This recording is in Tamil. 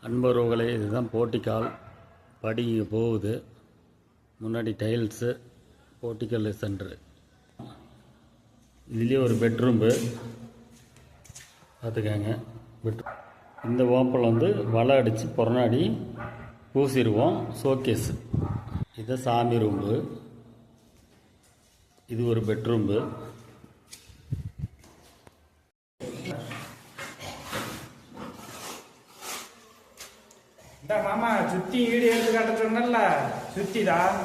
அன்புறவுகளே, இதுதான் போர்ட்டிகால். படி இங்கே போகுது. முன்னாடி டைல்ஸு, போர்ட்டிக்கல் சென்ட்ரு. இதுலேயே ஒரு பெட்ரூம்பு பார்த்துக்கங்க. பெட்ரூம் இந்த ஓப்பல் வலை அடித்து புறநாடி பூசிடுவோம். ஷோகேஸு. இது சாமி ரூம்பு. இது ஒரு பெட்ரூம்பு. மாமா சுத்தி வீடு எடுத்து காட்ட சொன்னல, சுத்திதான்